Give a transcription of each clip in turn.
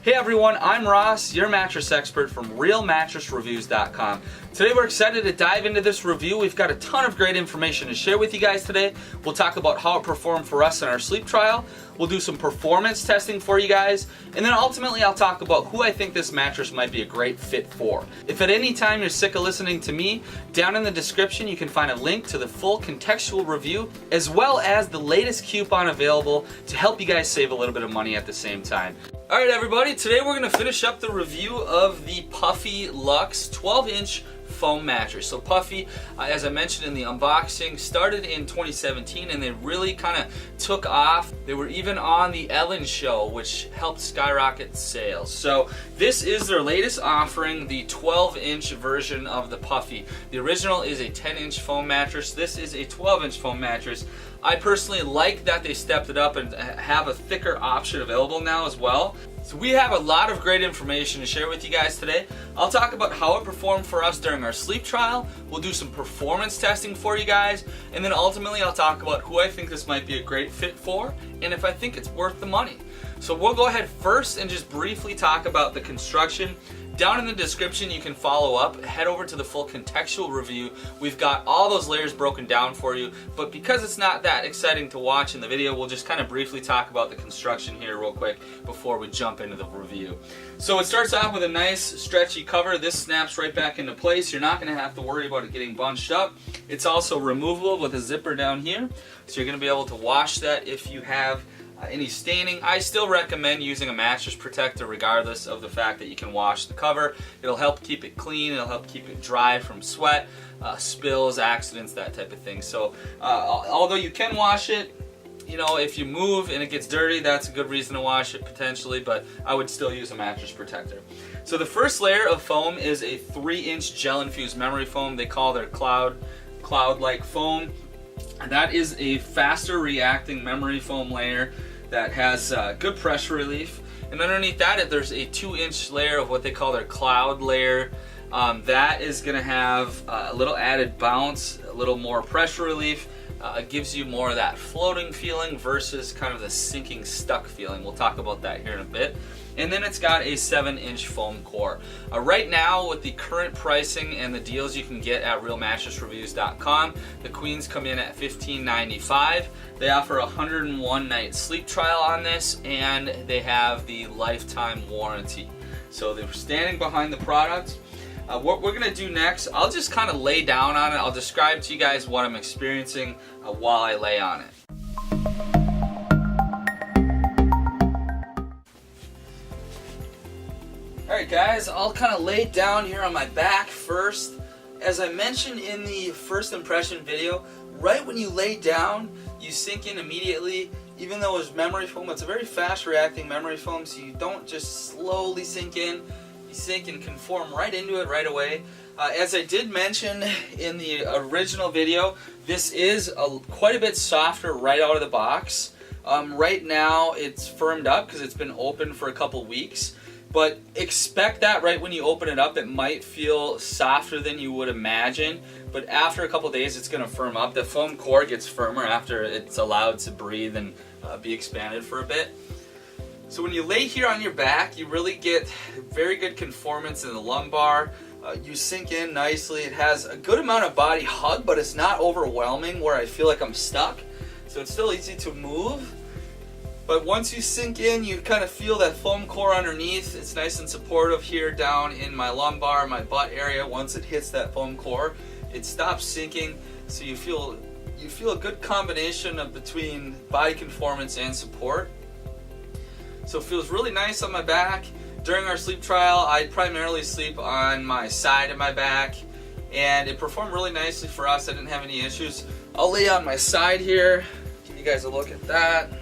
Hey everyone, I'm Ross, your mattress expert from RealMattressReviews.com. Today we're excited to dive into this review. We've got a ton of great information to share with you guys today. We'll talk about how it performed for us in our sleep trial. We'll do some performance testing for you guys. And then ultimately I'll talk about who I think this mattress might be a great fit for. If at any time you're sick of listening to me, down in the description you can find a link to the full contextual review as well as the latest coupon available to help you guys save a little bit of money at the same time. Alright everybody, today we're going to finish up the review of the Puffy Lux 12-inch foam mattress. So Puffy, as I mentioned in the unboxing, started in 2017 and they really kind of took off. They were even on the Ellen show, which helped skyrocket sales. So this is their latest offering, the 12-inch version of the Puffy. The original is a 10-inch foam mattress. This is a 12-inch foam mattress. I personally like that they stepped it up and have a thicker option available now as well. So we have a lot of great information to share with you guys today. I'll talk about how it performed for us during our sleep trial. We'll do some performance testing for you guys. And then ultimately I'll talk about who I think this might be a great fit for and if I think it's worth the money. So we'll go ahead first and just briefly talk about the construction. Down in the description you can follow up, head over to the full contextual review. We've got all those layers broken down for you, but because it's not that exciting to watch in the video, we'll just kind of briefly talk about the construction here real quick before we jump into the review. So it starts off with a nice stretchy cover. This snaps right back into place. You're not going to have to worry about it getting bunched up. It's also removable with a zipper down here, so you're going to be able to wash that if you have any staining. I still recommend using a mattress protector regardless of the fact that you can wash the cover. It'll help keep it clean, it'll help keep it dry from sweat, spills, accidents, that type of thing. So although you can wash it, you know, if you move and it gets dirty, that's a good reason to wash it potentially, but I would still use a mattress protector. So the first layer of foam is a 3-inch gel infused memory foam. They call their cloud-like foam. And that is a faster reacting memory foam layer that has good pressure relief. And underneath that there's a 2-inch layer of what they call their cloud layer. That is going to have a little added bounce, a little more pressure relief. It gives you more of that floating feeling versus kind of the sinking stuck feeling. We'll talk about that here in a bit. And then it's got a 7-inch foam core. Right now with the current pricing and the deals you can get at RealMattressReviews.com, the queens come in at $15.95. They offer a 101-night sleep trial on this and they have the lifetime warranty. So they're standing behind the product. What we're going to do next, I'll just kind of lay down on it. I'll describe to you guys what I'm experiencing while I lay on it. Alright guys, I'll kind of lay down here on my back first. As I mentioned in the first impression video, right when you lay down, you sink in immediately. Even though it's memory foam, it's a very fast reacting memory foam, so you don't just slowly sink in. You sink and conform right into it right away. As I did mention in the original video, this is quite a bit softer right out of the box. Right now it's firmed up because it's been open for a couple weeks. But expect that right when you open it up, it might feel softer than you would imagine. But after a couple days, it's going to firm up. The foam core gets firmer after it's allowed to breathe and be expanded for a bit. So when you lay here on your back, you really get very good conformance in the lumbar. You sink in nicely. It has a good amount of body hug, but it's not overwhelming where I feel like I'm stuck. So it's still easy to move. But once you sink in, you kind of feel that foam core underneath. It's nice and supportive here down in my lumbar, my butt area. Once it hits that foam core, it stops sinking. So you feel a good combination of between body conformance and support. So it feels really nice on my back. During our sleep trial, I primarily sleep on my side of my back, and it performed really nicely for us. I didn't have any issues. I'll lay on my side here, give you guys a look at that.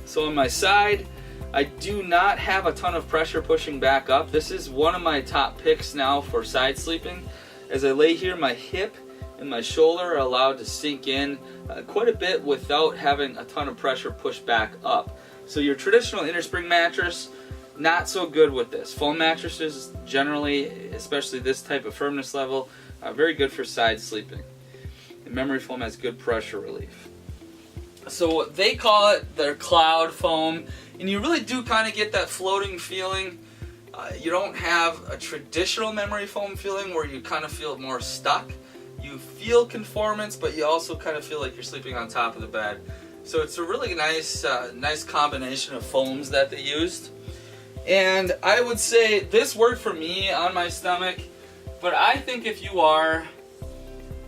So on my side, I do not have a ton of pressure pushing back up. This is one of my top picks now for side sleeping. As I lay here, my hip and my shoulder are allowed to sink in quite a bit without having a ton of pressure pushed back up. So your traditional innerspring mattress, not so good with this. Foam mattresses generally, especially this type of firmness level, are very good for side sleeping. And memory foam has good pressure relief. So they call it their cloud foam, and you really do kind of get that floating feeling. You don't have a traditional memory foam feeling where you kind of feel more stuck. You feel conformance, but you also kind of feel like you're sleeping on top of the bed. So it's a really nice, nice combination of foams that they used. And I would say this worked for me on my stomach, but I think if you are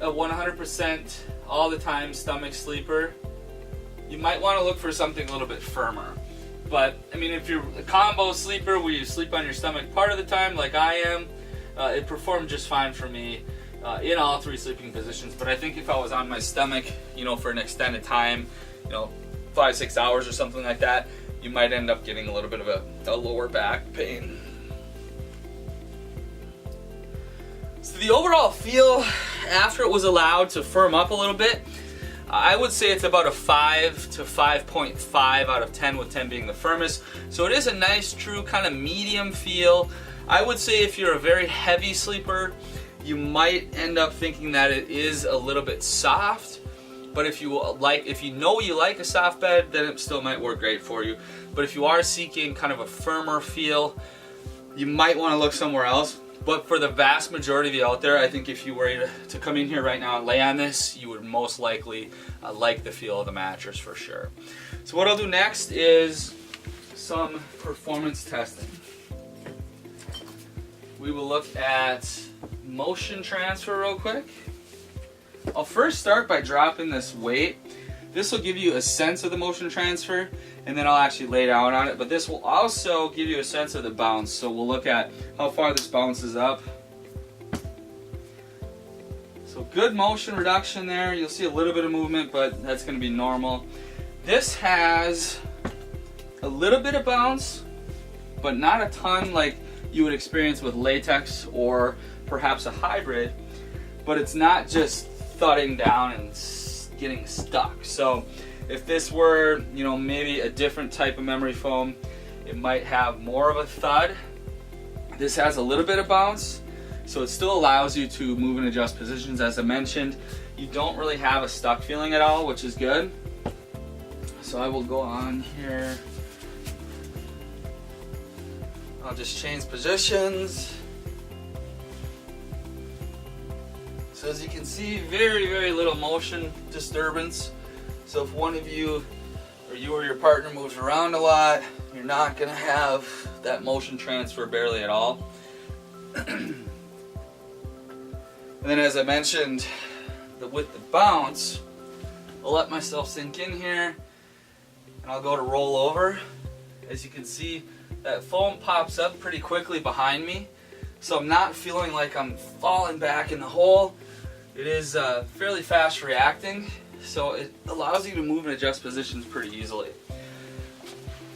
a 100% all the time stomach sleeper, you might want to look for something a little bit firmer. But I mean, if you're a combo sleeper where you sleep on your stomach part of the time like I am, it performed just fine for me in all three sleeping positions. But I think if I was on my stomach, you know, for an extended time, you know, 5-6 hours or something like that, you might end up getting a little bit of a lower back pain. So the overall feel after it was allowed to firm up a little bit, I would say it's about a 5 to 5.5 out of 10, with 10 being the firmest. So it is a nice, true kind of medium feel. I would say if you're a very heavy sleeper, you might end up thinking that it is a little bit soft. But if you know you like a soft bed, then it still might work great for you. But if you are seeking kind of a firmer feel, you might want to look somewhere else. But for the vast majority of you out there, I think if you were to come in here right now and lay on this, you would most likely like the feel of the mattress for sure. So what I'll do next is some performance testing. We will look at motion transfer real quick. I'll first start by dropping this weight. This will give you a sense of the motion transfer, and then I'll actually lay down on it. But this will also give you a sense of the bounce. So we'll look at how far this bounces up. So good motion reduction there. You'll see a little bit of movement, but that's going to be normal. This has a little bit of bounce, but not a ton like you would experience with latex or perhaps a hybrid. But it's not just thudding down and getting stuck. So if this were, you know, maybe a different type of memory foam, it might have more of a thud. This has a little bit of bounce, so it still allows you to move and adjust positions. As I mentioned, you don't really have a stuck feeling at all, which is good. So I will go on here. I'll just change positions. So as you can see, very, very little motion disturbance. So if one of you or your partner moves around a lot, you're not going to have that motion transfer barely at all. And then as I mentioned, with the bounce, I'll let myself sink in here and I'll go to roll over. As you can see, that foam pops up pretty quickly behind me. So I'm not feeling like I'm falling back in the hole. It is fairly fast reacting, so it allows you to move and adjust positions pretty easily.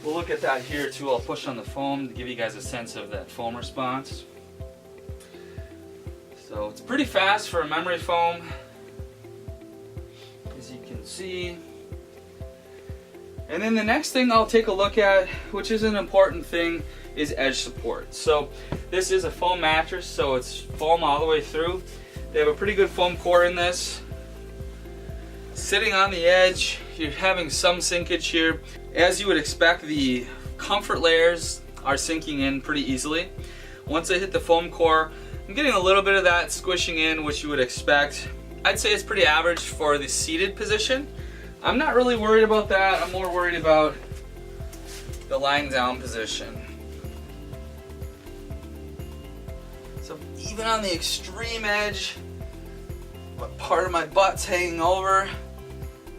We'll look at that here too. I'll push on the foam to give you guys a sense of that foam response. So it's pretty fast for a memory foam, as you can see. And then the next thing I'll take a look at, which is an important thing, is edge support. So this is a foam mattress, so it's foam all the way through. They have a pretty good foam core in this. Sitting on the edge, you're having some sinkage here. As you would expect, the comfort layers are sinking in pretty easily. Once I hit the foam core, I'm getting a little bit of that squishing in, which you would expect. I'd say it's pretty average for the seated position. I'm not really worried about that. I'm more worried about the lying down position. So even on the extreme edge, what part of my butt's hanging over,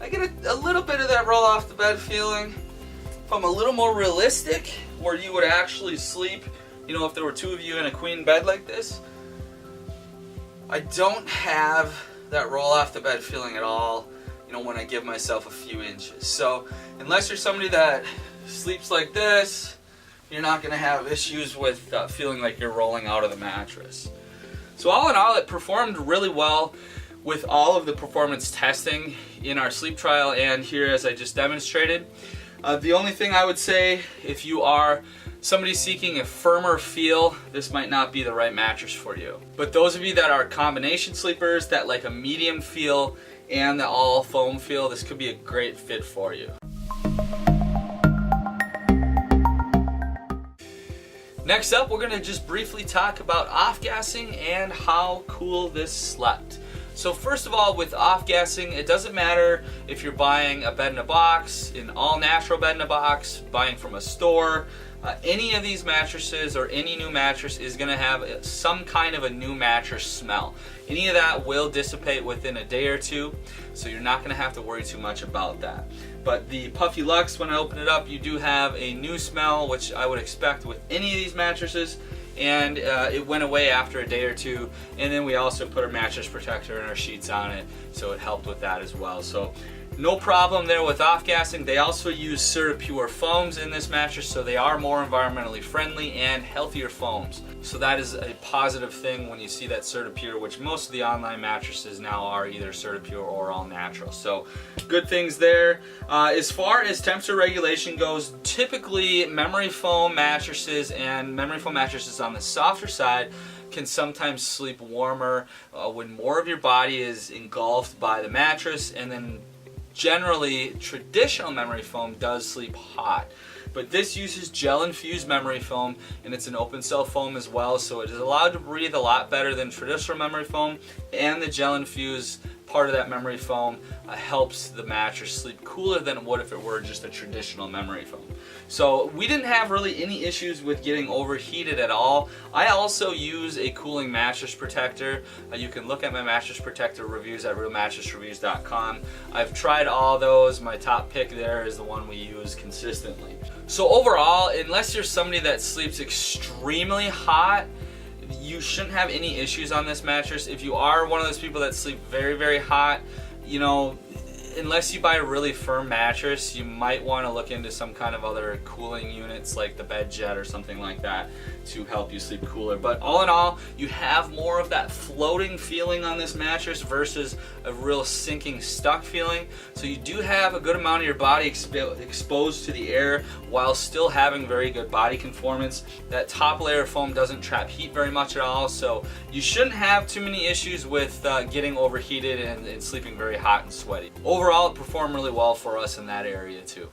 I get a little bit of that roll off the bed feeling. If I'm a little more realistic, where you would actually sleep, you know, if there were two of you in a queen bed like this, I don't have that roll off the bed feeling at all, you know, when I give myself a few inches. So unless you're somebody that sleeps like this, you're not going to have issues with feeling like you're rolling out of the mattress. So all in all, it performed really well with all of the performance testing in our sleep trial and here as I just demonstrated. The only thing I would say, if you are somebody seeking a firmer feel, this might not be the right mattress for you. But those of you that are combination sleepers that like a medium feel and the all foam feel, this could be a great fit for you. Next up, we're going to just briefly talk about off-gassing and how cool this slept. So first of all, with off-gassing, it doesn't matter if you're buying a bed-in-a-box, an all-natural bed-in-a-box, buying from a store. Any of these mattresses or any new mattress is going to have some kind of a new mattress smell. Any of that will dissipate within a day or two, so you're not going to have to worry too much about that. But the Puffy Lux, when I open it up, you do have a new smell, which I would expect with any of these mattresses, and it went away after a day or two. And then we also put our mattress protector and our sheets on it, so it helped with that as well. So no problem there with off-gassing. They also use CertaPure foams in this mattress, so they are more environmentally friendly and healthier foams. So that is a positive thing when you see that CertaPure, which most of the online mattresses now are either CertaPure or all natural. So good things there. As far as temperature regulation goes, typically memory foam mattresses and memory foam mattresses on the softer side can sometimes sleep warmer when more of your body is engulfed by the mattress, and then generally, traditional memory foam does sleep hot, but this uses gel-infused memory foam, and it's an open cell foam as well, so it is allowed to breathe a lot better than traditional memory foam, and the gel-infused part of that memory foam helps the mattress sleep cooler than it would if it were just a traditional memory foam. So we didn't have really any issues with getting overheated at all. I also use a cooling mattress protector. You can look at my mattress protector reviews at realmattressreviews.com. I've tried all those. My top pick there is the one we use consistently. So overall, unless you're somebody that sleeps extremely hot, you shouldn't have any issues on this mattress. If you are one of those people that sleep very, very hot, you know, unless you buy a really firm mattress, you might want to look into some kind of other cooling units like the bed jet or something like that to help you sleep cooler. But all in all, you have more of that floating feeling on this mattress versus a real sinking stuck feeling. So you do have a good amount of your body exposed to the air while still having very good body conformance. That top layer of foam doesn't trap heat very much at all, so you shouldn't have too many issues with getting overheated and sleeping very hot and sweaty. Overall, it performed really well for us in that area too.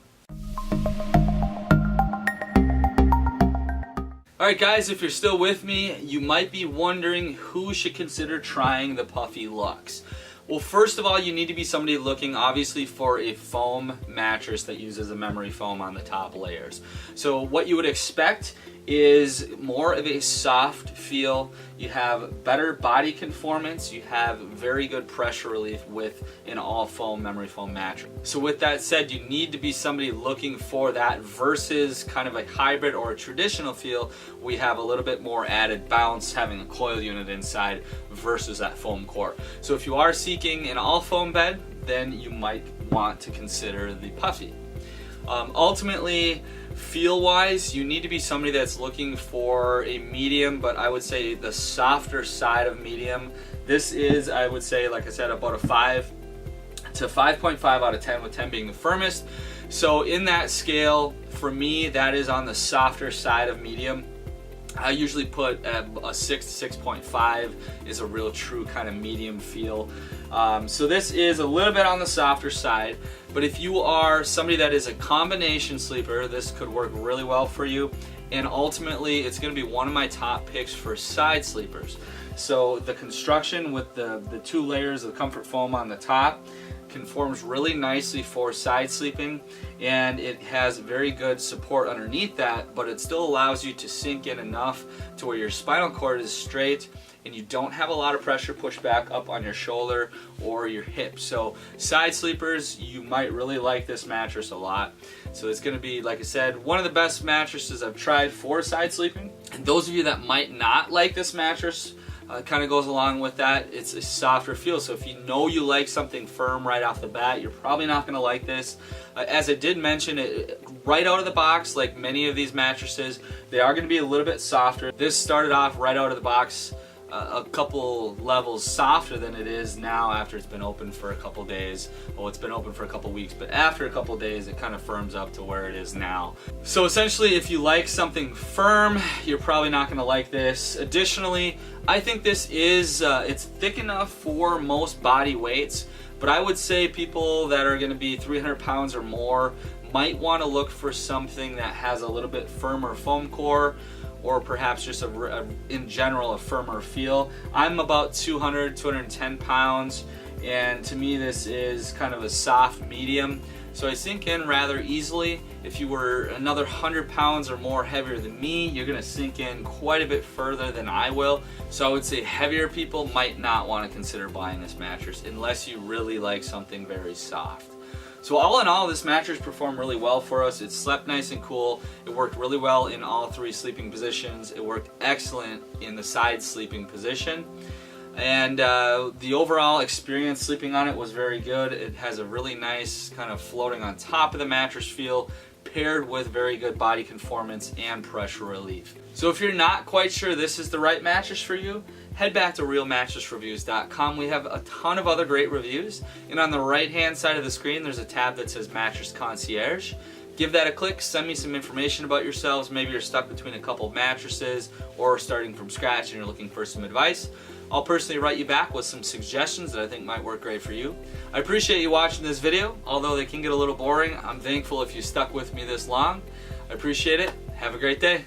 Alright guys, if you're still with me, you might be wondering who should consider trying the Puffy Lux. Well, first of all, you need to be somebody looking obviously for a foam mattress that uses a memory foam on the top layers. So what you would expect is more of a soft feel. You have better body conformance. You have very good pressure relief with an all foam memory foam mattress. So with that said, you need to be somebody looking for that versus kind of a hybrid or a traditional feel. We have a little bit more added bounce having a coil unit inside versus that foam core. So if you are seeking an all foam bed, then you might want to consider the Puffy. Ultimately, feel-wise, you need to be somebody that's looking for a medium, but I would say the softer side of medium. This is, I would say, like I said, about a 5 to 5.5 out of 10, with 10 being the firmest. So in that scale, for me, that is on the softer side of medium. I usually put a 6 to 6.5 is a real true kind of medium feel. So this is a little bit on the softer side, but if you are somebody that is a combination sleeper, this could work really well for you. And ultimately, it's going to be one of my top picks for side sleepers. So the construction with the 2 layers of comfort foam on the top conforms really nicely for side sleeping, and it has very good support underneath that, but it still allows you to sink in enough to where your spinal cord is straight and you don't have a lot of pressure pushed back up on your shoulder or your hip. So side sleepers, you might really like this mattress a lot. So it's going to be, like I said, one of the best mattresses I've tried for side sleeping. And those of you that might not like this mattress, kind of goes along with that. It's a softer feel, so if you know you like something firm right off the bat, you're probably not going to like this. As I did mention, right out of the box, like many of these mattresses, they are going to be a little bit softer. This started off right out of the box a couple levels softer than it is now after it's been open for a couple days. Well, it's been open for a couple weeks, but after a couple days it kind of firms up to where it is now. So essentially, if you like something firm, you're probably not going to like this. Additionally, I think this is it's thick enough for most body weights, But I would say people that are going to be 300 pounds or more might want to look for something that has a little bit firmer foam core, or perhaps just in general a firmer feel. I'm about 210 pounds, and to me this is kind of a soft medium, so I sink in rather easily. If you were another 100 pounds or more heavier than me, you're gonna sink in quite a bit further than I will. So I would say heavier people might not want to consider buying this mattress unless you really like something very soft. So all in all, this mattress performed really well for us. It slept nice and cool. It worked really well in all 3 sleeping positions. It worked excellent in the side sleeping position. And the overall experience sleeping on it was very good. It has a really nice kind of floating on top of the mattress feel, paired with very good body conformance and pressure relief. So if you're not quite sure this is the right mattress for you, head back to realmattressreviews.com. We have a ton of other great reviews, and on the right hand side of the screen there's a tab that says Mattress Concierge. Give that a click, send me some information about yourselves. Maybe you're stuck between a couple of mattresses or starting from scratch and you're looking for some advice. I'll personally write you back with some suggestions that I think might work great for you. I appreciate you watching this video. Although they can get a little boring, I'm thankful if you stuck with me this long. I appreciate it. Have a great day.